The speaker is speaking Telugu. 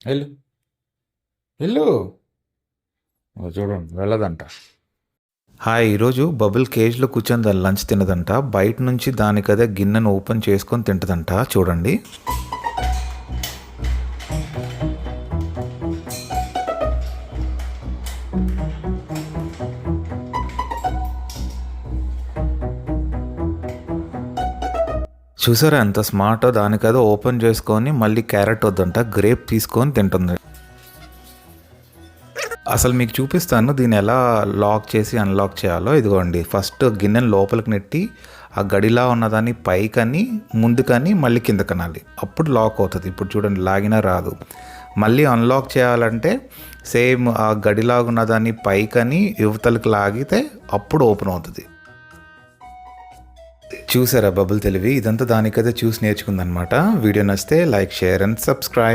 వెళ్ళు వెళ్ళు. చూడండి వెళ్ళదంట. హాయ్, ఈరోజు బబుల్ కేజ్లో కూర్చొని దాని లంచ్ తినదంట. బయట నుంచి దానికదే గిన్నెను ఓపెన్ చేసుకొని తింటదంట. చూడండి. చూసారా ఎంత స్మార్ట్. దానికదే ఓపెన్ చేసుకొని మళ్ళీ క్యారెట్ వద్దంట, గ్రేప్ తీసుకొని తింటుంది. అసలు మీకు చూపిస్తాను దీన్ని ఎలా లాక్ చేసి అన్లాక్ చేయాలో. ఇదిగోండి, ఫస్ట్ గిన్నెను లోపలికి నెట్టి ఆ గడిలా ఉన్నదాన్ని పైకని ముందుకని మళ్ళీ కిందకనాలి, అప్పుడు లాక్ అవుతుంది. ఇప్పుడు చూడండి, లాగినా రాదు. మళ్ళీ అన్లాక్ చేయాలంటే సేమ్ ఆ గడిలాగా ఉన్నదాన్ని పైకని యువతలకు లాగితే అప్పుడు ఓపెన్ అవుతుంది. చూసారా బబుల్ తెలివి. ఇదంతా దానికైతే చూసి నేర్చుకుందనమాట. వీడియో నచ్చితే లైక్, షేర్ అండ్ సబ్స్క్రైబ్.